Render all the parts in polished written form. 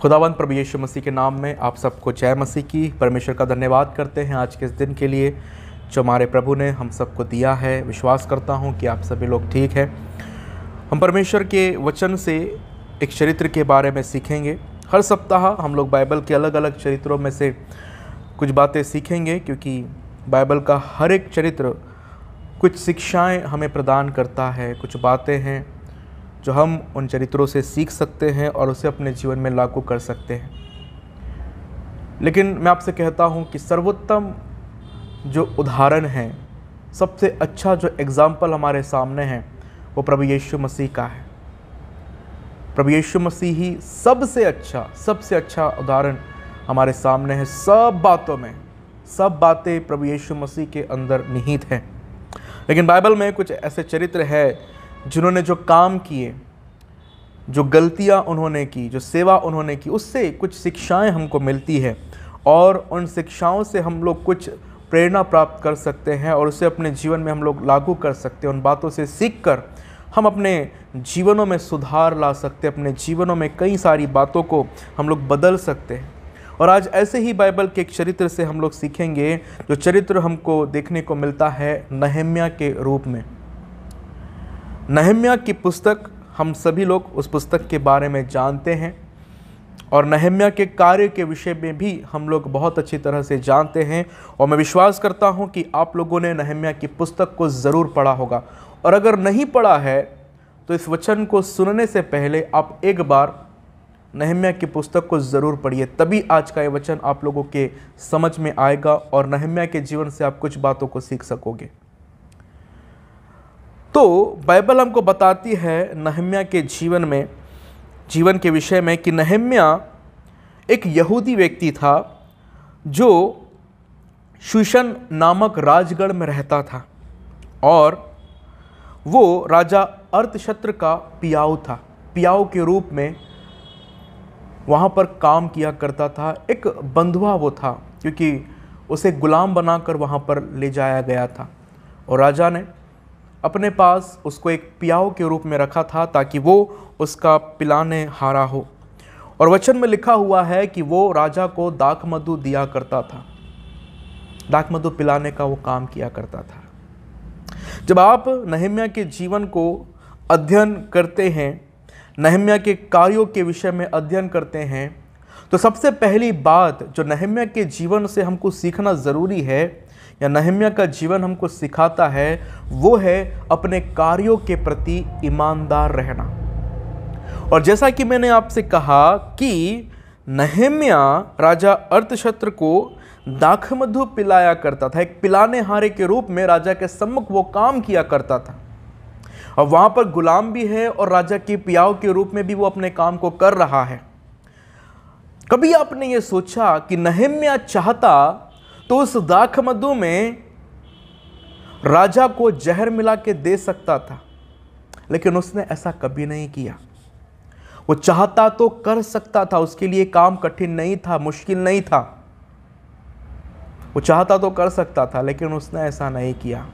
खुदावंद प्रभु यीशु मसीह के नाम में आप सबको जय मसीह की। परमेश्वर का धन्यवाद करते हैं आज के इस दिन के लिए जो हमारे प्रभु ने हम सबको दिया है। विश्वास करता हूं कि आप सभी लोग ठीक हैं। हम परमेश्वर के वचन से एक चरित्र के बारे में सीखेंगे। हर सप्ताह हम लोग बाइबल के अलग अलग चरित्रों में से कुछ बातें सीखेंगे, क्योंकि बाइबल का हर एक चरित्र कुछ शिक्षाएं हमें प्रदान करता है। कुछ बातें हैं जो हम उन चरित्रों से सीख सकते हैं और उसे अपने जीवन में लागू कर सकते हैं। लेकिन मैं आपसे कहता हूं कि सर्वोत्तम जो उदाहरण है, सबसे अच्छा जो एग्जाम्पल हमारे सामने है, वो प्रभु यीशु मसीह का है। प्रभु यीशु मसीह ही सबसे अच्छा उदाहरण हमारे सामने है। सब बातों में सब बातें प्रभु यीशु मसीह के अंदर निहित हैं। लेकिन बाइबल में कुछ ऐसे चरित्र है जिन्होंने जो काम किए, जो गलतियां उन्होंने की, जो सेवा उन्होंने की, उससे कुछ शिक्षाएं हमको मिलती है और उन शिक्षाओं से हम लोग कुछ प्रेरणा प्राप्त कर सकते हैं और उसे अपने जीवन में हम लोग लागू कर सकते हैं। उन बातों से सीखकर हम अपने जीवनों में सुधार ला सकते हैं। अपने जीवनों में कई सारी बातों को हम लोग बदल सकते हैं। और आज ऐसे ही बाइबल के एक चरित्र से हम लोग सीखेंगे, जो चरित्र हमको देखने को मिलता है नहम्याह के रूप में। नहम्याह की पुस्तक, हम सभी लोग उस पुस्तक के बारे में जानते हैं और नहम्याह के कार्य के विषय में भी हम लोग बहुत अच्छी तरह से जानते हैं। और मैं विश्वास करता हूं कि आप लोगों ने नहम्याह की पुस्तक को ज़रूर पढ़ा होगा, और अगर नहीं पढ़ा है तो इस वचन को सुनने से पहले आप एक बार नहम्याह की पुस्तक को ज़रूर पढ़िए। तभी आज का ये वचन आप लोगों के समझ में आएगा और नहम्याह के जीवन से आप कुछ बातों को सीख सकोगे। तो बाइबल हमको बताती है नहम्याह के जीवन के विषय में कि नहम्याह एक यहूदी व्यक्ति था जो शूशन नामक राजगढ़ में रहता था, और वो राजा अर्थशस्त्र का पियाऊ था। पियाऊ के रूप में वहाँ पर काम किया करता था। एक बंधुआ वो था, क्योंकि उसे गुलाम बनाकर वहाँ पर ले जाया गया था और राजा ने अपने पास उसको एक पियाऊ के रूप में रखा था ताकि वो उसका पिलाने हारा हो। और वचन में लिखा हुआ है कि वो राजा को दाख मधु दिया करता था। दाख मधु पिलाने का वो काम किया करता था। जब आप नहम्याह के जीवन को अध्ययन करते हैं, नहम्याह के कार्यों के विषय में अध्ययन करते हैं, तो सबसे पहली बात जो नहम्याह के जीवन से हमको सीखना ज़रूरी है, या नहम्याह का जीवन हमको सिखाता है, वो है अपने कार्यों के प्रति ईमानदार रहना। और जैसा कि मैंने आपसे कहा कि नहम्याह राजा अर्थशस्त्र को दाखमधु पिलाया करता था। एक पिलाने हारे के रूप में राजा के सम्मुख वो काम किया करता था, और वहां पर गुलाम भी है और राजा के पियाऊ के रूप में भी वो अपने काम को कर रहा है। कभी आपने ये सोचा कि नहम्याह चाहता तो उस दाखमधु में राजा को जहर मिला के दे सकता था, लेकिन उसने ऐसा कभी नहीं किया। वो चाहता तो कर सकता था, उसके लिए काम कठिन नहीं था, मुश्किल नहीं था। वो चाहता तो कर सकता था, लेकिन उसने ऐसा नहीं किया।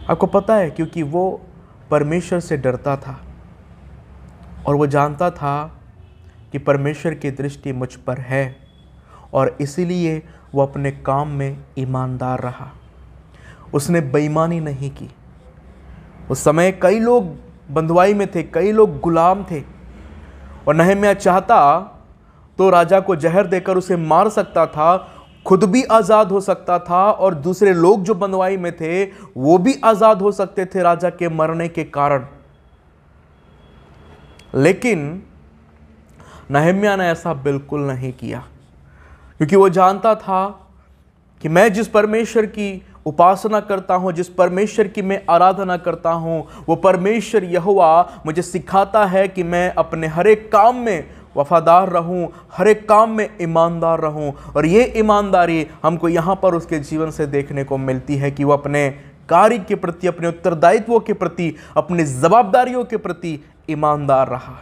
आपको पता है, क्योंकि वो परमेश्वर से डरता था और वो जानता था कि परमेश्वर की दृष्टि मुझ पर है, और इसीलिए वो अपने काम में ईमानदार रहा। उसने बेईमानी नहीं की। उस समय कई लोग बंधुआई में थे, कई लोग गुलाम थे, और नहम्याह चाहता तो राजा को जहर देकर उसे मार सकता था, खुद भी आज़ाद हो सकता था, और दूसरे लोग जो बंधुआई में थे वो भी आज़ाद हो सकते थे राजा के मरने के कारण। लेकिन नहम्याह ने ऐसा बिल्कुल नहीं किया, क्योंकि वो जानता था कि मैं जिस परमेश्वर की उपासना करता हूँ, जिस परमेश्वर की मैं आराधना करता हूँ, वो परमेश्वर यहोवा मुझे सिखाता है कि मैं अपने हर एक काम में वफादार रहूँ, हर एक काम में ईमानदार रहूँ। और ये ईमानदारी हमको यहाँ पर उसके जीवन से देखने को मिलती है कि वो अपने कार्य के प्रति, अपने उत्तरदायित्वों के प्रति, अपनी जवाबदारियों के प्रति ईमानदार रहा।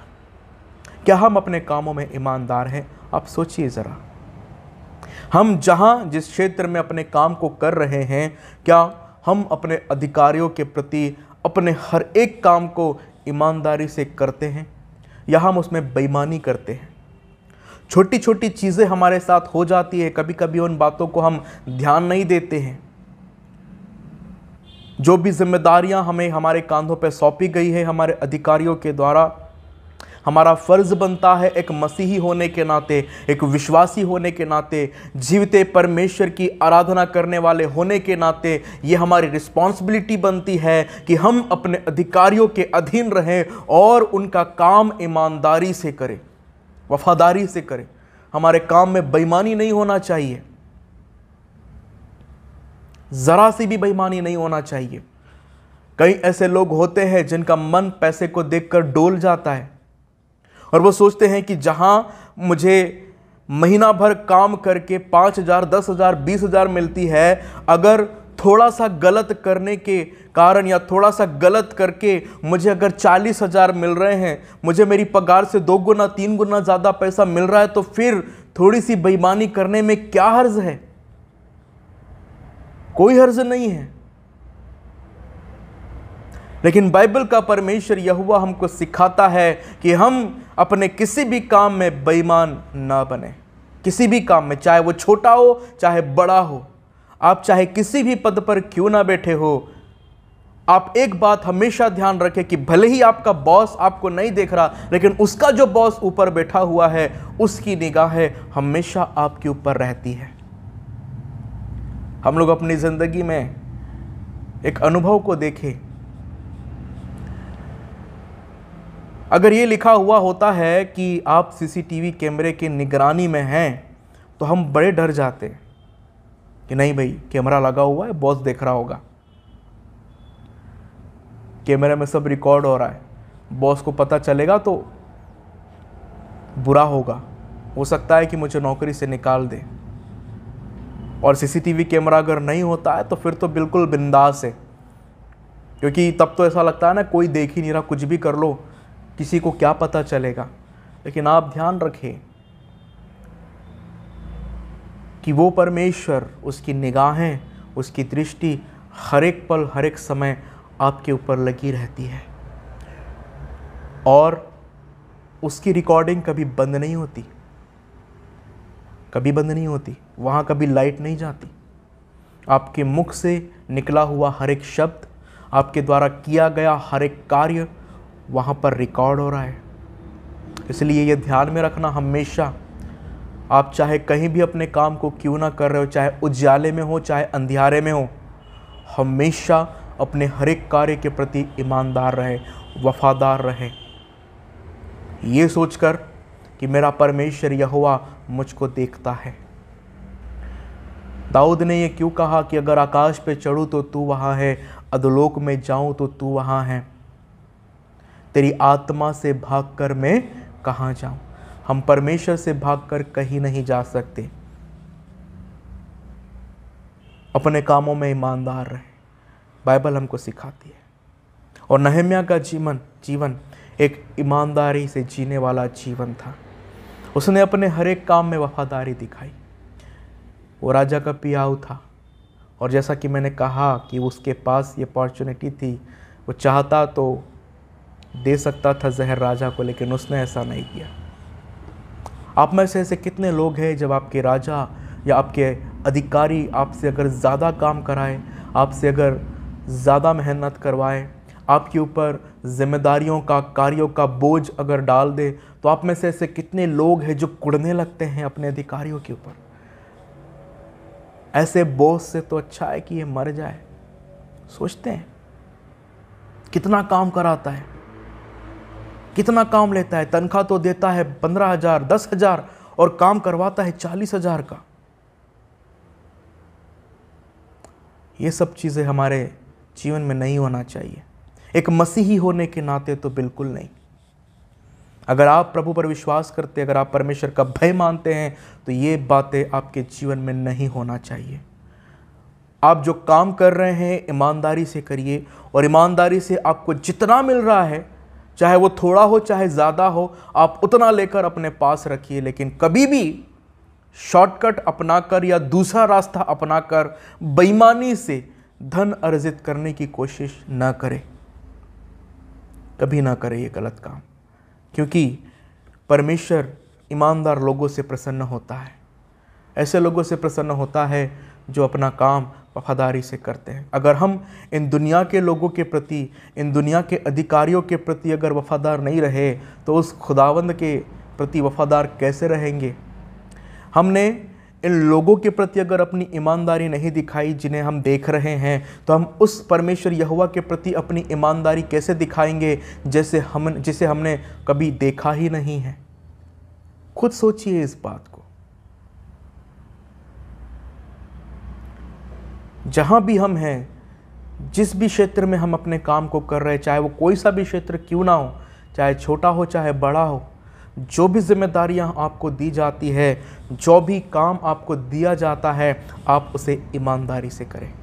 क्या हम अपने कामों में ईमानदार हैं? आप सोचिए ज़रा। हम जहाँ जिस क्षेत्र में अपने काम को कर रहे हैं, क्या हम अपने अधिकारियों के प्रति अपने हर एक काम को ईमानदारी से करते हैं, या हम उसमें बेईमानी करते हैं? छोटी छोटी चीज़ें हमारे साथ हो जाती है, कभी कभी उन बातों को हम ध्यान नहीं देते हैं। जो भी जिम्मेदारियां हमें हमारे कांधों पर सौंपी गई है हमारे अधिकारियों के द्वारा, हमारा फर्ज बनता है एक मसीही होने के नाते, एक विश्वासी होने के नाते, जीवते परमेश्वर की आराधना करने वाले होने के नाते, ये हमारी रिस्पॉन्सिबिलिटी बनती है कि हम अपने अधिकारियों के अधीन रहें और उनका काम ईमानदारी से करें, वफादारी से करें। हमारे काम में बेईमानी नहीं होना चाहिए, जरा सी भी बेईमानी नहीं होना चाहिए। कई ऐसे लोग होते हैं जिनका मन पैसे को देखकर डोल जाता है और वो सोचते हैं कि जहां मुझे महीना भर काम करके 5,000, 10,000, 20,000 मिलती है, अगर थोड़ा सा गलत करने के कारण या थोड़ा सा गलत करके मुझे अगर 40,000 मिल रहे हैं, मुझे मेरी पगार से 2 गुना 3 गुना ज़्यादा पैसा मिल रहा है, तो फिर थोड़ी सी बेईमानी करने में क्या हर्ज है? कोई हर्ज नहीं है। लेकिन बाइबल का परमेश्वर यहोवा हमको सिखाता है कि हम अपने किसी भी काम में बेईमान ना बने। किसी भी काम में, चाहे वो छोटा हो चाहे बड़ा हो, आप चाहे किसी भी पद पर क्यों ना बैठे हो, आप एक बात हमेशा ध्यान रखें कि भले ही आपका बॉस आपको नहीं देख रहा, लेकिन उसका जो बॉस ऊपर बैठा हुआ है उसकी निगाहें हमेशा आपके ऊपर रहती है। हम लोग अपनी जिंदगी में एक अनुभव को देखें। अगर ये लिखा हुआ होता है कि आप सीसीटीवी कैमरे की निगरानी में हैं, तो हम बड़े डर जाते हैं कि नहीं भाई, कैमरा लगा हुआ है, बॉस देख रहा होगा, कैमरे में सब रिकॉर्ड हो रहा है, बॉस को पता चलेगा तो बुरा होगा, हो सकता है कि मुझे नौकरी से निकाल दे। और सीसीटीवी कैमरा अगर नहीं होता है तो फिर तो बिल्कुल बिंदास है, क्योंकि तब तो ऐसा लगता है ना कोई देख ही नहीं रहा, कुछ भी कर लो, किसी को क्या पता चलेगा। लेकिन आप ध्यान रखें कि वो परमेश्वर, उसकी निगाहें, उसकी दृष्टि हर एक पल हर एक समय आपके ऊपर लगी रहती है और उसकी रिकॉर्डिंग कभी बंद नहीं होती, कभी बंद नहीं होती। वहाँ कभी लाइट नहीं जाती। आपके मुख से निकला हुआ हर एक शब्द, आपके द्वारा किया गया हर एक कार्य वहाँ पर रिकॉर्ड हो रहा है। इसलिए ये ध्यान में रखना हमेशा, आप चाहे कहीं भी अपने काम को क्यों ना कर रहे हो, चाहे उजाले में हो चाहे अंधियारे में हो, हमेशा अपने हर एक कार्य के प्रति ईमानदार रहे, वफादार रहे, ये सोचकर कि मेरा परमेश्वर यहोवा मुझको देखता है। दाऊद ने ये क्यों कहा कि अगर आकाश पे चढ़ूं तो तू वहाँ है, अधोलोक में जाऊं तो तू वहाँ है, तेरी आत्मा से भागकर मैं कहाँ जाऊं। हम परमेश्वर से भागकर कहीं नहीं जा सकते। अपने कामों में ईमानदार रहे, बाइबल हमको सिखाती है। और नहम्याह का जीवन एक ईमानदारी से जीने वाला जीवन था। उसने अपने हर एक काम में वफादारी दिखाई। वो राजा का पियाऊ था और जैसा कि मैंने कहा कि उसके पास ये अपॉर्चुनिटी थी, वो चाहता तो दे सकता था जहर राजा को, लेकिन उसने ऐसा नहीं किया। आप में से ऐसे कितने लोग हैं जब आपके राजा या आपके अधिकारी आपसे अगर ज़्यादा काम कराए, आपसे अगर ज़्यादा मेहनत करवाए, आपके ऊपर जिम्मेदारियों का, कार्यों का बोझ अगर डाल दे, तो आप में से ऐसे कितने लोग हैं जो कुड़ने लगते हैं अपने अधिकारियों के ऊपर। ऐसे बॉस से तो अच्छा है कि ये मर जाए। सोचते हैं कितना काम कराता है, कितना काम लेता है, तनख्वाह तो देता है 15,000, 10,000 और काम करवाता है 40,000 का। ये सब चीज़ें हमारे जीवन में नहीं होना चाहिए। एक मसीही होने के नाते तो बिल्कुल नहीं। अगर आप प्रभु पर विश्वास करते, अगर आप परमेश्वर का भय मानते हैं, तो ये बातें आपके जीवन में नहीं होना चाहिए। आप जो काम कर रहे हैं ईमानदारी से करिए और ईमानदारी से आपको जितना मिल रहा है, चाहे वो थोड़ा हो चाहे ज़्यादा हो, आप उतना लेकर अपने पास रखिए। लेकिन कभी भी शॉर्टकट अपनाकर या दूसरा रास्ता अपनाकर बेईमानी से धन अर्जित करने की कोशिश ना करें। कभी ना करें ये गलत काम, क्योंकि परमेश्वर ईमानदार लोगों से प्रसन्न होता है। ऐसे लोगों से प्रसन्न होता है जो अपना काम वफादारी से करते हैं। अगर हम इन दुनिया के लोगों के प्रति, इन दुनिया के अधिकारियों के प्रति अगर वफादार नहीं रहे तो उस खुदावंद के प्रति वफादार कैसे रहेंगे? हमने इन लोगों के प्रति अगर अपनी ईमानदारी नहीं दिखाई जिन्हें हम देख रहे हैं, तो हम उस परमेश्वर यहोवा के प्रति अपनी ईमानदारी कैसे दिखाएंगे जिसे हमने कभी देखा ही नहीं है? खुद सोचिए इस बात को। जहां भी हम हैं, जिस भी क्षेत्र में हम अपने काम को कर रहे हैं, चाहे वो कोई सा भी क्षेत्र क्यों ना हो, चाहे छोटा हो चाहे बड़ा हो, जो भी जिम्मेदारियां आपको दी जाती है, जो भी काम आपको दिया जाता है, आप उसे ईमानदारी से करें।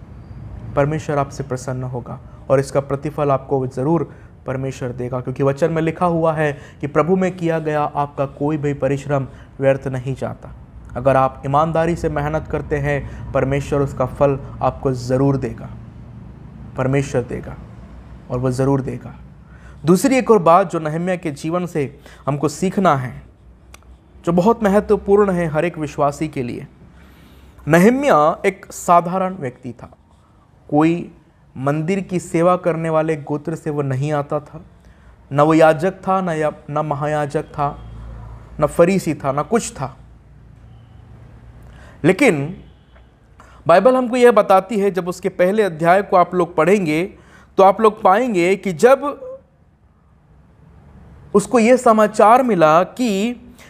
परमेश्वर आपसे प्रसन्न होगा और इसका प्रतिफल आपको ज़रूर परमेश्वर देगा, क्योंकि वचन में लिखा हुआ है कि प्रभु में किया गया आपका कोई भी परिश्रम व्यर्थ नहीं जाता। अगर आप ईमानदारी से मेहनत करते हैं, परमेश्वर उसका फल आपको ज़रूर देगा, परमेश्वर देगा और वह ज़रूर देगा। दूसरी एक और बात जो नहम्याह के जीवन से हमको सीखना है, जो बहुत महत्वपूर्ण है हर एक विश्वासी के लिए। नहम्याह एक साधारण व्यक्ति था। कोई मंदिर की सेवा करने वाले गोत्र से वो नहीं आता था, न वो याजक था, न महायाजक था, न फरीसी था, न कुछ था। लेकिन बाइबल हमको यह बताती है, जब उसके पहले अध्याय को आप लोग पढ़ेंगे तो आप लोग पाएंगे कि जब उसको यह समाचार मिला कि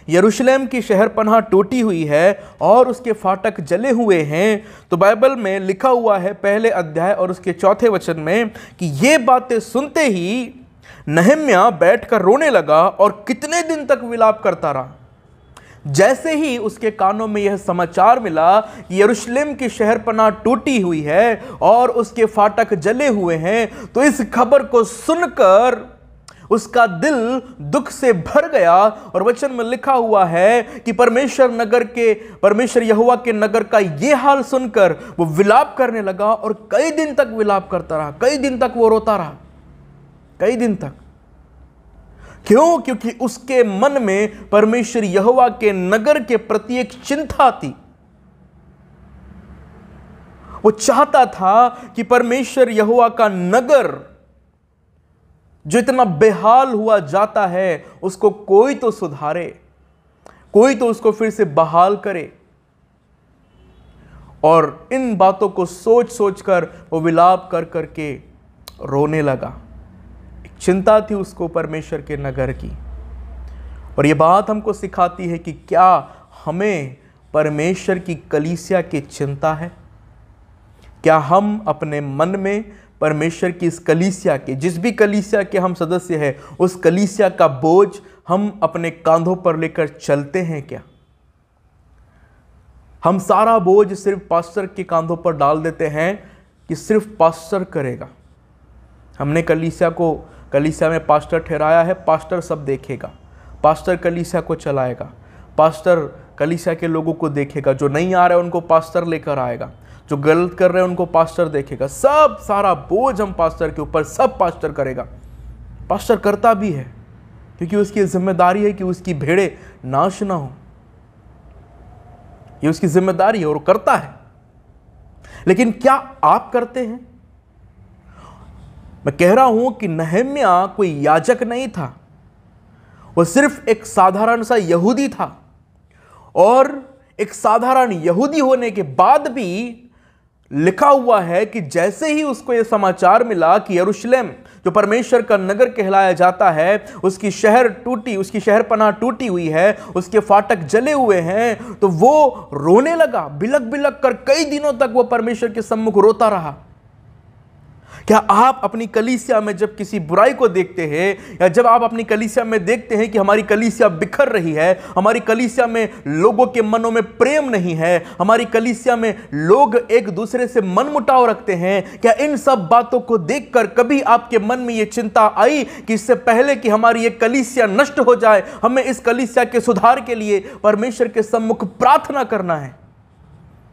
यरूशलेम की शहरपनाह टूटी हुई है और उसके फाटक जले हुए हैं, तो बाइबल में लिखा हुआ है पहले अध्याय और उसके 4 वचन में कि ये बातें सुनते ही नहम्याह बैठकर रोने लगा और कितने दिन तक विलाप करता रहा। जैसे ही उसके कानों में यह समाचार मिला कि यरूशलेम की शहरपनाह टूटी हुई है और उसके फाटक जले हुए हैं, तो इस खबर को सुनकर उसका दिल दुख से भर गया। और वचन में लिखा हुआ है कि परमेश्वर यहोवा के नगर का यह हाल सुनकर वो विलाप करने लगा और कई दिन तक विलाप करता रहा, कई दिन तक वो रोता रहा, कई दिन तक। क्यों? क्योंकि उसके मन में परमेश्वर यहोवा के नगर के प्रति एक चिंता थी। वो चाहता था कि परमेश्वर यहोवा का नगर जो इतना बेहाल हुआ जाता है, उसको कोई तो सुधारे, कोई तो उसको फिर से बहाल करे। और इन बातों को सोच सोच कर वो विलाप कर करके रोने लगा। एक चिंता थी उसको परमेश्वर के नगर की। और ये बात हमको सिखाती है कि क्या हमें परमेश्वर की कलीसिया की चिंता है? क्या हम अपने मन में परमेश्वर की इस कलीसिया के, जिस भी कलीसिया के हम सदस्य हैं, उस कलीसिया का बोझ हम अपने कांधों पर लेकर चलते हैं क्या? हम सारा बोझ सिर्फ पास्टर के कांधों पर डाल देते हैं कि सिर्फ पास्टर करेगा। हमने कलीसिया में पास्टर ठहराया है, पास्टर सब देखेगा, पास्टर कलीसिया को चलाएगा, पास्टर कलीसिया के लोगों को देखेगा, जो नहीं आ रहे उनको पास्टर लेकर आएगा, जो गलत कर रहे हैं उनको पास्टर देखेगा। सब सारा बोझ हम पास्टर के ऊपर, सब पास्टर करेगा। पास्टर करता भी है क्योंकि उसकी जिम्मेदारी है कि उसकी भेड़ें नाश ना हो, ये उसकी जिम्मेदारी है और वो करता है। लेकिन क्या आप करते हैं? मैं कह रहा हूं कि नहम्याह कोई याजक नहीं था, वो सिर्फ एक साधारण सा यहूदी था। और एक साधारण यहूदी होने के बाद भी लिखा हुआ है कि जैसे ही उसको यह समाचार मिला कि यरूशलेम जो परमेश्वर का नगर कहलाया जाता है, उसकी शहरपनाह टूटी हुई है, उसके फाटक जले हुए हैं, तो वो रोने लगा। बिलक बिलक कर कई दिनों तक वो परमेश्वर के सम्मुख रोता रहा। क्या आप अपनी कलीसिया में जब किसी बुराई को देखते हैं, या जब आप अपनी कलीसिया में देखते हैं कि हमारी कलीसिया बिखर रही है, हमारी कलीसिया में लोगों के मनों में प्रेम नहीं है, हमारी कलीसिया में लोग एक दूसरे से मनमुटाव रखते हैं, क्या इन सब बातों को देखकर कभी आपके मन में यह चिंता आई कि इससे पहले कि हमारी ये कलीसिया नष्ट हो जाए, हमें इस कलीसिया के सुधार के लिए परमेश्वर के सम्मुख प्रार्थना करना है?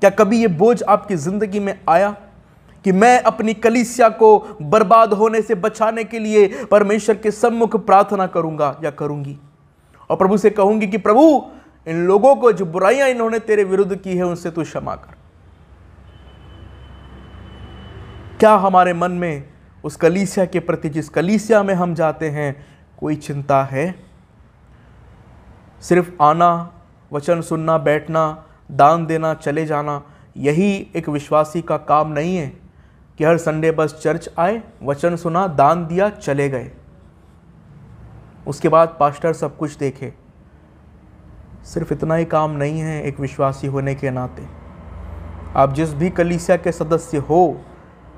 क्या कभी यह बोझ आपकी जिंदगी में आया कि मैं अपनी कलीसिया को बर्बाद होने से बचाने के लिए परमेश्वर के सम्मुख प्रार्थना करूंगा या करूंगी, और प्रभु से कहूंगी कि प्रभु इन लोगों को जो बुराइयां इन्होंने तेरे विरुद्ध की है उनसे तू क्षमा कर। क्या हमारे मन में उस कलीसिया के प्रति, जिस कलीसिया में हम जाते हैं, कोई चिंता है? सिर्फ आना, वचन सुनना, बैठना, दान देना, चले जाना, यही एक विश्वासी का काम नहीं है कि हर संडे बस चर्च आए, वचन सुना, दान दिया, चले गए, उसके बाद पास्टर सब कुछ देखे। सिर्फ इतना ही काम नहीं है एक विश्वासी होने के नाते। आप जिस भी कलीसिया के सदस्य हो,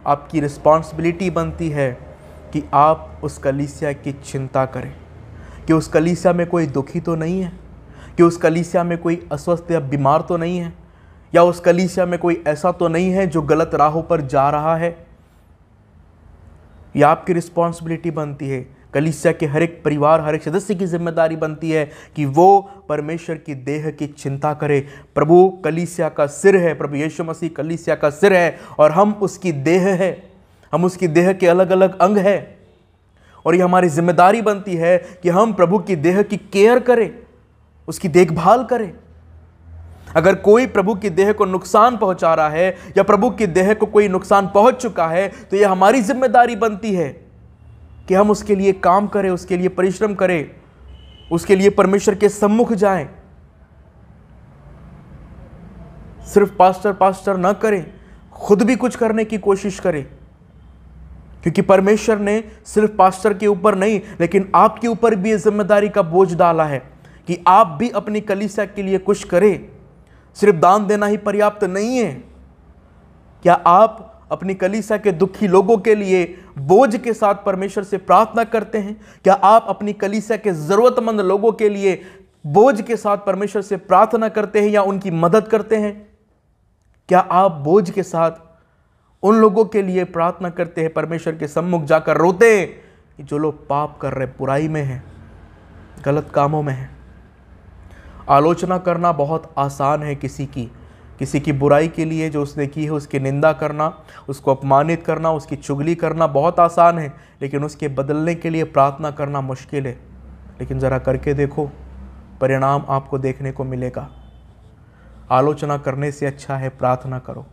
आपकी रिस्पॉन्सिबिलिटी बनती है कि आप उस कलीसिया की चिंता करें कि उस कलीसिया में कोई दुखी तो नहीं है, कि उस कलीसिया में कोई अस्वस्थ या बीमार तो नहीं है, या उस कलीसिया में कोई ऐसा तो नहीं है जो गलत राहों पर जा रहा है। यह आपकी रिस्पॉन्सिबिलिटी बनती है। कलीसिया के हर एक परिवार, हर एक सदस्य की जिम्मेदारी बनती है कि वो परमेश्वर की देह की चिंता करे। प्रभु कलीसिया का सिर है, प्रभु यीशु मसीह कलीसिया का सिर है और हम उसकी देह है, हम उसकी देह के अलग अलग अंग है। और ये हमारी जिम्मेदारी बनती है कि हम प्रभु की देह की केयर करें, उसकी देखभाल करें। अगर कोई प्रभु की देह को नुकसान पहुंचा रहा है या प्रभु की देह को कोई नुकसान पहुंच चुका है, तो यह हमारी जिम्मेदारी बनती है कि हम उसके लिए काम करें, उसके लिए परिश्रम करें, उसके लिए परमेश्वर के सम्मुख जाएं। सिर्फ पास्टर ना करें, खुद भी कुछ करने की कोशिश करें, क्योंकि परमेश्वर ने सिर्फ पास्टर के ऊपर नहीं, लेकिन आपके ऊपर भी ये जिम्मेदारी का बोझ डाला है कि आप भी अपनी कलीसिया के लिए कुछ करें। सिर्फ दान देना ही पर्याप्त नहीं है। क्या आप अपनी कलीसिया के दुखी लोगों के लिए बोझ के साथ परमेश्वर से प्रार्थना करते हैं? क्या आप अपनी कलीसिया के जरूरतमंद लोगों के लिए बोझ के साथ परमेश्वर से प्रार्थना करते हैं या उनकी मदद करते हैं? क्या आप बोझ के साथ उन लोगों के लिए प्रार्थना करते हैं, परमेश्वर के सम्मुख जाकर रोते हैं कि जो लोग पाप कर रहे, बुराई में हैं, गलत कामों में हैं? आलोचना करना बहुत आसान है किसी की बुराई के लिए जो उसने की है, उसकी निंदा करना, उसको अपमानित करना, उसकी चुगली करना बहुत आसान है, लेकिन उसके बदलने के लिए प्रार्थना करना मुश्किल है। लेकिन ज़रा करके देखो, परिणाम आपको देखने को मिलेगा। आलोचना करने से अच्छा है प्रार्थना करो,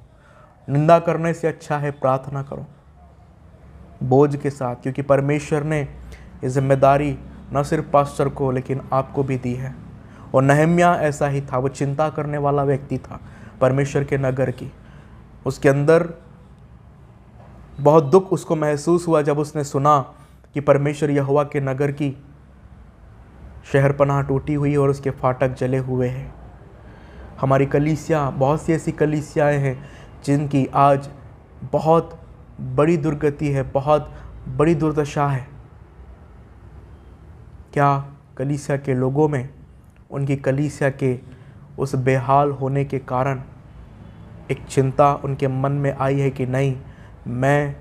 निंदा करने से अच्छा है प्रार्थना करो बोझ के साथ, क्योंकि परमेश्वर ने ये जिम्मेदारी न सिर्फ पास्टर को लेकिन आपको भी दी है। और नहम्या ऐसा ही था, वो चिंता करने वाला व्यक्ति था परमेश्वर के नगर की। उसके अंदर बहुत दुख उसको महसूस हुआ जब उसने सुना कि परमेश्वर यहोवा के नगर की शहरपनाह टूटी हुई और उसके फाटक जले हुए हैं। हमारी कलीसिया, बहुत सी ऐसी कलीसियाएं हैं जिनकी आज बहुत बड़ी दुर्गति है, बहुत बड़ी दुर्दशा है। क्या कलीसिया के लोगों में, उनकी कलीसिया के उस बेहाल होने के कारण एक चिंता उनके मन में आई है कि नहीं, मैं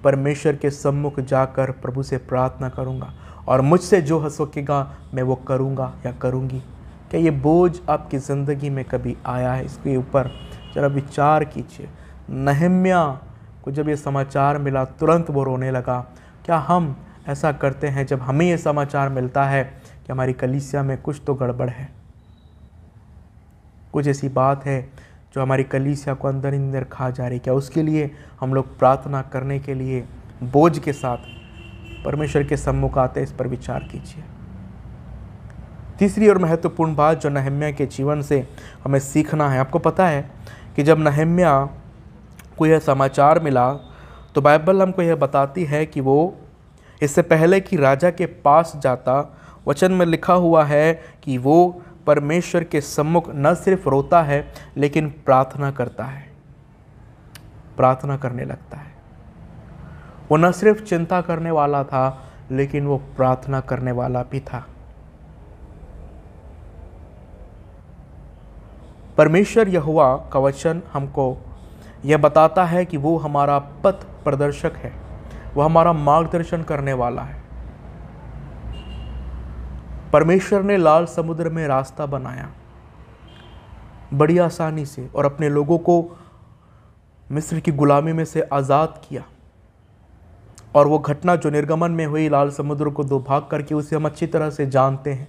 परमेश्वर के सम्मुख जाकर प्रभु से प्रार्थना करूंगा और मुझसे जो हो सकेगा मैं वो करूंगा या करूंगी? क्या ये बोझ आपकी ज़िंदगी में कभी आया है? इसके ऊपर जरा विचार कीजिए। नहम्या को जब ये समाचार मिला तुरंत वो रोने लगा। क्या हम ऐसा करते हैं जब हमें ये समाचार मिलता है कि हमारी कलीसिया में कुछ तो गड़बड़ है, कुछ ऐसी बात है जो हमारी कलीसिया को अंदर ही अंदर खा जा रही? क्या उसके लिए हम लोग प्रार्थना करने के लिए बोझ के साथ परमेश्वर के सम्मुख आते हैं? इस पर विचार कीजिए। तीसरी और महत्वपूर्ण बात जो नहम्या के जीवन से हमें सीखना है, आपको पता है कि जब नहम्या को यह समाचार मिला तो बाइबल हमको यह बताती है कि वो इससे पहले कि राजा के पास जाता, वचन में लिखा हुआ है कि वो परमेश्वर के सम्मुख न सिर्फ रोता है लेकिन प्रार्थना करता है, प्रार्थना करने लगता है। वो न सिर्फ चिंता करने वाला था लेकिन वो प्रार्थना करने वाला भी था। परमेश्वर यहोवा का वचन हमको यह बताता है कि वो हमारा पथ प्रदर्शक है, वो हमारा मार्गदर्शन करने वाला है। परमेश्वर ने लाल समुद्र में रास्ता बनाया बड़ी आसानी से और अपने लोगों को मिस्र की गुलामी में से आज़ाद किया। और वो घटना जो निर्गमन में हुई लाल समुद्र को दो भाग करके, उसे हम अच्छी तरह से जानते हैं।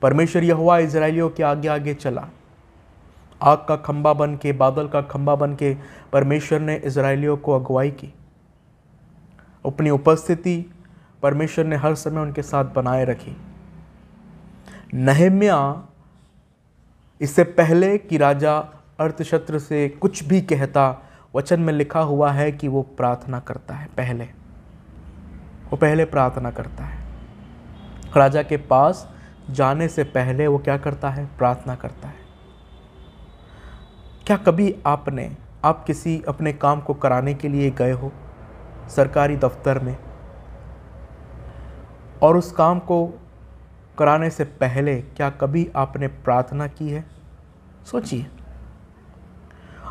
परमेश्वर यहोवा इजराइलियों के आगे आगे चला। आग का खंबा बन के, बादल का खंबा बन के परमेश्वर ने इजराइलियों को अगुवाई की। अपनी उपस्थिति परमेश्वर ने हर समय उनके साथ बनाए रखी। नहम्या इससे पहले कि राजा अर्थशस्त्र से कुछ भी कहता, वचन में लिखा हुआ है कि वो प्रार्थना करता है। वो पहले प्रार्थना करता है। राजा के पास जाने से पहले वो क्या करता है? प्रार्थना करता है। क्या कभी आप किसी अपने काम को कराने के लिए गए हो सरकारी दफ्तर में, और उस काम को कराने से पहले क्या कभी आपने प्रार्थना की है? सोचिए,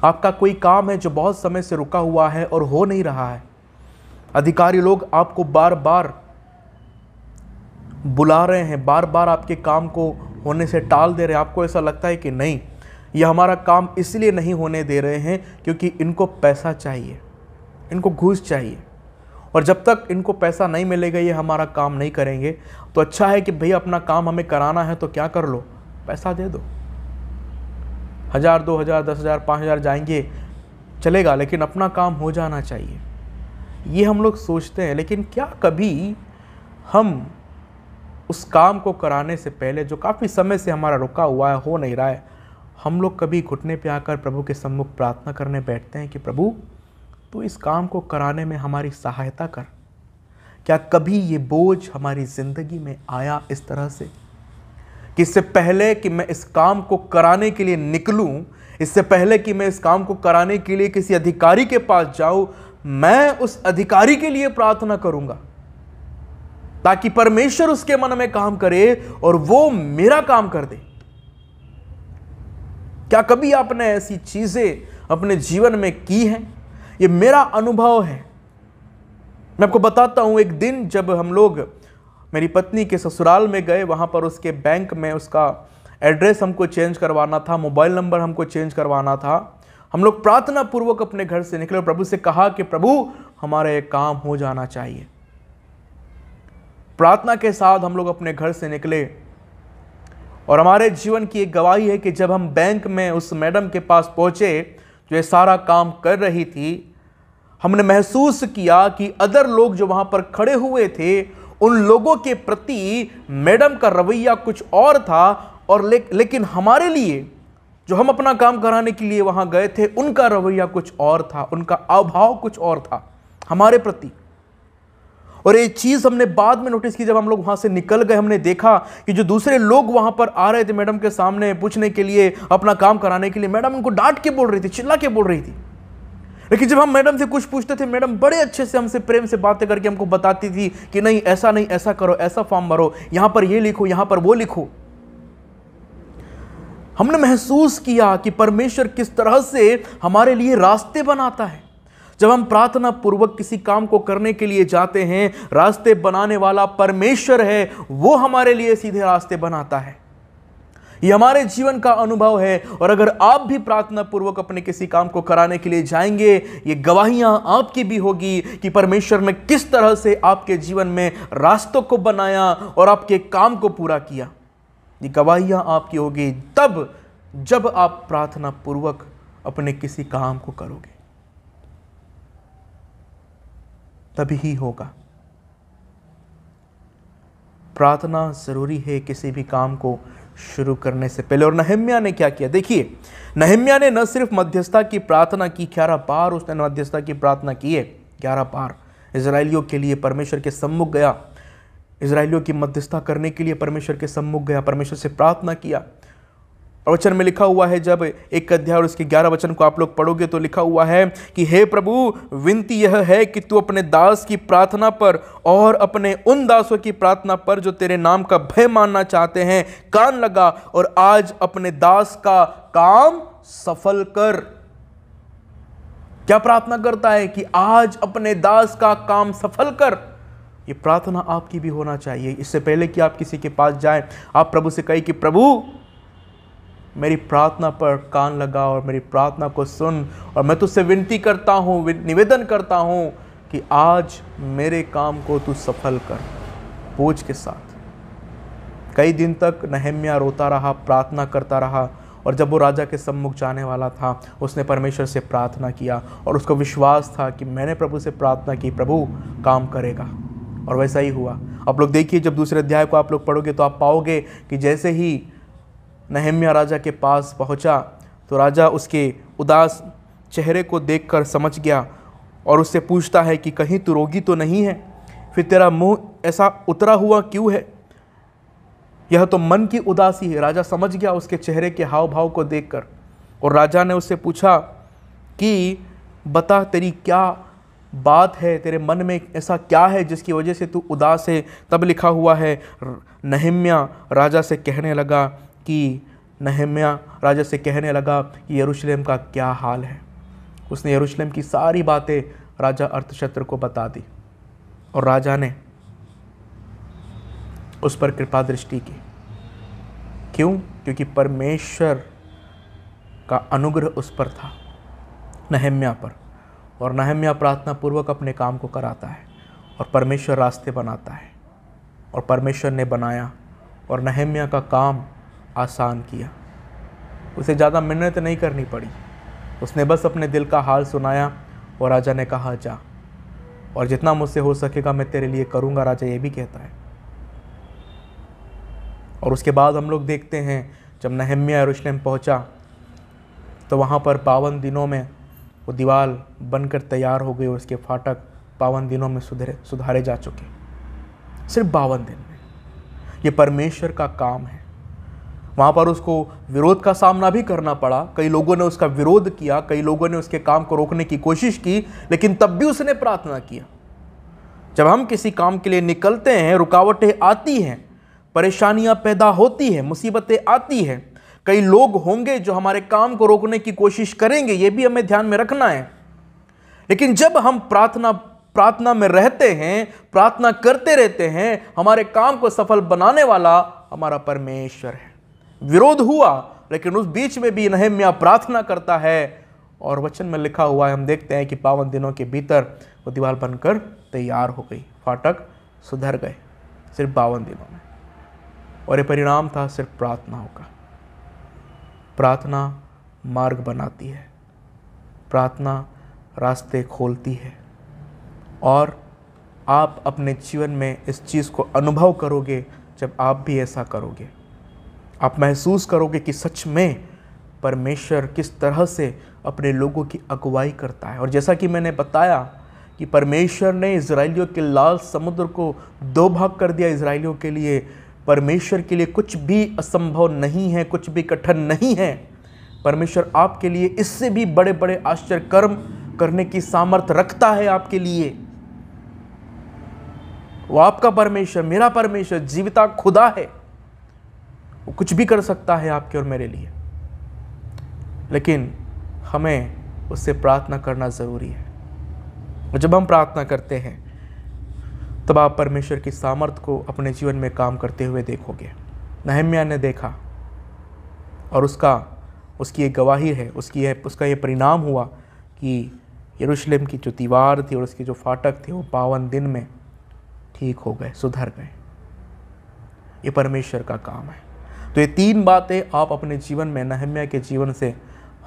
आपका कोई काम है जो बहुत समय से रुका हुआ है और हो नहीं रहा है। अधिकारी लोग आपको बार बार बुला रहे हैं, बार बार आपके काम को होने से टाल दे रहे हैं। आपको ऐसा लगता है कि नहीं, यह हमारा काम इसलिए नहीं होने दे रहे हैं क्योंकि इनको पैसा चाहिए, इनको घूस चाहिए, और जब तक इनको पैसा नहीं मिलेगा ये हमारा काम नहीं करेंगे। तो अच्छा है कि भैया अपना काम हमें कराना है तो क्या कर लो, पैसा दे दो। 1000, 2000, 10,000, 5,000 जाएंगे चलेगा, लेकिन अपना काम हो जाना चाहिए। ये हम लोग सोचते हैं, लेकिन क्या कभी हम उस काम को कराने से पहले जो काफ़ी समय से हमारा रुका हुआ है, हो नहीं रहा है, हम लोग कभी घुटने पे आकर प्रभु के सम्मुख प्रार्थना करने बैठते हैं कि प्रभु तो इस काम को कराने में हमारी सहायता कर? क्या कभी ये बोझ हमारी ज़िंदगी में आया इस तरह से कि इससे पहले कि मैं इस काम को कराने के लिए निकलूं, इससे पहले कि मैं इस काम को कराने के लिए किसी अधिकारी के पास जाऊं, मैं उस अधिकारी के लिए प्रार्थना करूंगा ताकि परमेश्वर उसके मन में काम करे और वो मेरा काम कर दे? क्या कभी आपने ऐसी चीजें अपने जीवन में की हैं? ये मेरा अनुभव है। मैं आपको बताता हूं, एक दिन जब हम लोग मेरी पत्नी के ससुराल में गए, वहां पर उसके बैंक में उसका एड्रेस हमको चेंज करवाना था, मोबाइल नंबर हमको चेंज करवाना था। हम लोग प्रार्थना पूर्वक अपने घर से निकले और प्रभु से कहा कि प्रभु हमारा ये काम हो जाना चाहिए। प्रार्थना के साथ हम लोग अपने घर से निकले, और हमारे जीवन की एक गवाही है कि जब हम बैंक में उस मैडम के पास पहुंचे जो ये सारा काम कर रही थी, हमने महसूस किया कि अदर लोग जो वहां पर खड़े हुए थे उन लोगों के प्रति मैडम का रवैया कुछ और था, और लेकिन हमारे लिए जो हम अपना काम कराने के लिए वहां गए थे उनका रवैया कुछ और था, उनका अभाव कुछ और था हमारे प्रति। और ये चीज हमने बाद में नोटिस की, जब हम लोग वहां से निकल गए, हमने देखा कि जो दूसरे लोग वहां पर आ रहे थे मैडम के सामने पूछने के लिए, अपना काम कराने के लिए, मैडम उनको डांट के बोल रही थी, चिल्ला के बोल रही थी। लेकिन जब हम मैडम से कुछ पूछते थे, मैडम बड़े अच्छे से हमसे प्रेम से बातें करके हमको बताती थी कि नहीं ऐसा नहीं, ऐसा करो, ऐसा फॉर्म भरो, यहां पर ये लिखो, यहां पर वो लिखो। हमने महसूस किया कि परमेश्वर किस तरह से हमारे लिए रास्ते बनाता है। जब हम प्रार्थना पूर्वक किसी काम को करने के लिए जाते हैं, रास्ते बनाने वाला परमेश्वर है, वो हमारे लिए सीधे रास्ते बनाता है। ये हमारे जीवन का अनुभव है। और अगर आप भी प्रार्थना पूर्वक अपने किसी काम को कराने के लिए जाएंगे, ये गवाहियां आपकी भी होगी कि परमेश्वर ने किस तरह से आपके जीवन में रास्तों को बनाया और आपके काम को पूरा किया। ये गवाहियां आपकी होगी तब जब आप प्रार्थना पूर्वक अपने किसी काम को करोगे, तभी ही होगा। प्रार्थना जरूरी है किसी भी काम को शुरू करने से पहले। और नहम्या ने क्या किया? देखिए, नहम्या ने न सिर्फ मध्यस्थता की प्रार्थना की, 11 बार उसने मध्यस्थता की प्रार्थना की है। 11 बार इजराइलियों के लिए परमेश्वर के सम्मुख गया, इजराइलियों की मध्यस्थता करने के लिए परमेश्वर के सम्मुख गया, परमेश्वर से प्रार्थना किया। और वचन में लिखा हुआ है, जब 1 अध्याय और उसके 11 वचन को आप लोग पढ़ोगे तो लिखा हुआ है कि हे प्रभु, विनती यह है कि तू अपने दास की प्रार्थना पर और अपने उन दासों की प्रार्थना पर जो तेरे नाम का भय मानना चाहते हैं कान लगा, और आज अपने दास का काम सफल कर। क्या प्रार्थना करता है? कि आज अपने दास का काम सफल कर। ये प्रार्थना आपकी भी होना चाहिए। इससे पहले कि आप किसी के पास जाएं, आप प्रभु से कहिए कि प्रभु मेरी प्रार्थना पर कान लगा और मेरी प्रार्थना को सुन, और मैं तुझसे विनती करता हूँ, निवेदन करता हूँ कि आज मेरे काम को तू सफल कर बोझ के साथ। कई दिन तक नहम्याह रोता रहा, प्रार्थना करता रहा, और जब वो राजा के सम्मुख जाने वाला था उसने परमेश्वर से प्रार्थना किया और उसको विश्वास था कि मैंने प्रभु से प्रार्थना की, प्रभु काम करेगा, और वैसा ही हुआ। आप लोग देखिए, जब दूसरे अध्याय को आप लोग पढ़ोगे तो आप पाओगे कि जैसे ही नहम्याह राजा के पास पहुंचा तो राजा उसके उदास चेहरे को देखकर समझ गया और उससे पूछता है कि कहीं तू रोगी तो नहीं है, फिर तेरा मुंह ऐसा उतरा हुआ क्यों है? यह तो मन की उदासी है। राजा समझ गया उसके चेहरे के हाव भाव को देखकर, और राजा ने उससे पूछा कि बता तेरी क्या बात है, तेरे मन में ऐसा क्या है जिसकी वजह से तू उदास है? तब लिखा हुआ है, नहम्याह राजा से कहने लगा कि यरूशलेम का क्या हाल है। उसने यरूशलेम की सारी बातें राजा अर्थशस्त्र को बता दी, और राजा ने उस पर कृपा दृष्टि की। क्यों? क्योंकि परमेश्वर का अनुग्रह उस पर था, नहम्याह पर, और नहम्याह प्रार्थना पूर्वक अपने काम को कराता है और परमेश्वर रास्ते बनाता है, और परमेश्वर ने बनाया और नहम्याह का काम आसान किया। उसे ज़्यादा मेहनत नहीं करनी पड़ी, उसने बस अपने दिल का हाल सुनाया और राजा ने कहा जा, और जितना मुझसे हो सकेगा मैं तेरे लिए करूँगा, राजा ये भी कहता है। और उसके बाद हम लोग देखते हैं जब नहम्याह यरूशलेम पहुंचा तो वहाँ पर 52 दिनों में वो दीवार बनकर तैयार हो गई और उसके फाटक 52 दिनों में सुधारे जा चुके। सिर्फ 52 दिन में। ये परमेश्वर का काम है। वहाँ पर उसको विरोध का सामना भी करना पड़ा, कई लोगों ने उसका विरोध किया, कई लोगों ने उसके काम को रोकने की कोशिश की, लेकिन तब भी उसने प्रार्थना किया। जब हम किसी काम के लिए निकलते हैं, रुकावटें आती हैं, परेशानियां पैदा होती हैं, मुसीबतें आती हैं, कई लोग होंगे जो हमारे काम को रोकने की कोशिश करेंगे, ये भी हमें ध्यान में रखना है। लेकिन जब हम प्रार्थना में रहते हैं, प्रार्थना करते रहते हैं, हमारे काम को सफल बनाने वाला हमारा परमेश्वर है। विरोध हुआ, लेकिन उस बीच में भी नहम्याह प्रार्थना करता है, और वचन में लिखा हुआ है, हम देखते हैं कि 52 दिनों के भीतर वो दीवार बनकर तैयार हो गई, फाटक सुधर गए, सिर्फ 52 दिनों में। और ये परिणाम था सिर्फ प्रार्थनाओं का। प्रार्थना मार्ग बनाती है, प्रार्थना रास्ते खोलती है, और आप अपने जीवन में इस चीज़ को अनुभव करोगे जब आप भी ऐसा करोगे। आप महसूस करोगे कि सच में परमेश्वर किस तरह से अपने लोगों की अगुवाई करता है। और जैसा कि मैंने बताया कि परमेश्वर ने इजराइलियों के लाल समुद्र को 2 भाग कर दिया इजराइलियों के लिए। परमेश्वर के लिए कुछ भी असंभव नहीं है, कुछ भी कठिन नहीं है। परमेश्वर आपके लिए इससे भी बड़े बड़े आश्चर्य कर्म करने की सामर्थ्य रखता है आपके लिए। वो आपका परमेश्वर, मेरा परमेश्वर जीविता खुदा है, वो कुछ भी कर सकता है आपके और मेरे लिए। लेकिन हमें उससे प्रार्थना करना ज़रूरी है, और जब हम प्रार्थना करते हैं तब आप परमेश्वर की सामर्थ्य को अपने जीवन में काम करते हुए देखोगे। नहम्याह ने देखा, और उसकी एक गवाही है, उसका ये परिणाम हुआ कि यरूशलेम की जो दीवार थी और उसके जो फाटक थे वो 52 दिन में ठीक हो गए, सुधर गए। ये परमेश्वर का काम है। तो ये 3 बातें आप अपने जीवन में नहम्याह के जीवन से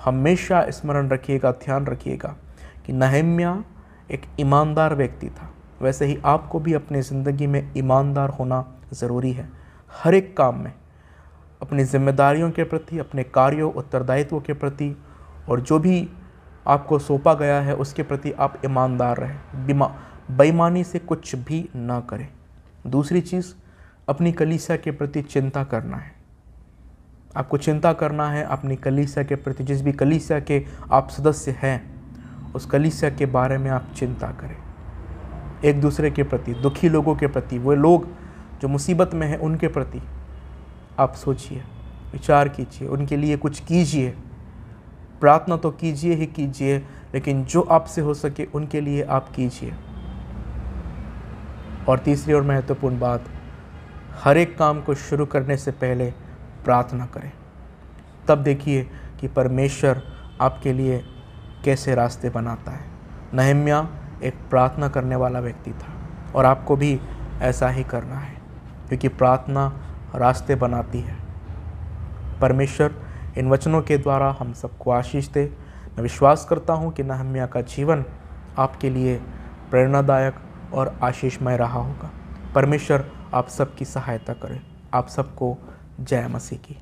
हमेशा स्मरण रखिएगा, ध्यान रखिएगा कि नहम्याह एक ईमानदार व्यक्ति था। वैसे ही आपको भी अपनी ज़िंदगी में ईमानदार होना ज़रूरी है। हर एक काम में अपनी जिम्मेदारियों के प्रति, अपने कार्यों, उत्तरदायित्वों के प्रति, और जो भी आपको सौंपा गया है उसके प्रति आप ईमानदार रहें। बेईमानी से कुछ भी ना करें। दूसरी चीज़, अपनी कलीसिया के प्रति चिंता करना है। आपको चिंता करना है अपनी कलीसिया के प्रति। जिस भी कलीसिया के आप सदस्य हैं, उस कलीसिया के बारे में आप चिंता करें। एक दूसरे के प्रति, दुखी लोगों के प्रति, वो लोग जो मुसीबत में हैं उनके प्रति आप सोचिए, विचार कीजिए, उनके लिए कुछ कीजिए। प्रार्थना तो कीजिए ही कीजिए, लेकिन जो आपसे हो सके उनके लिए आप कीजिए। और तीसरी और महत्वपूर्ण बात, हर एक काम को शुरू करने से पहले प्रार्थना करें। तब देखिए कि परमेश्वर आपके लिए कैसे रास्ते बनाता है। नहम्याह एक प्रार्थना करने वाला व्यक्ति था, और आपको भी ऐसा ही करना है, क्योंकि प्रार्थना रास्ते बनाती है। परमेश्वर इन वचनों के द्वारा हम सबको आशीष दे। मैं विश्वास करता हूँ कि नहम्याह का जीवन आपके लिए प्रेरणादायक और आशीषमय रहा होगा। परमेश्वर आप सबकी सहायता करे। आप सबको जय मसीह की।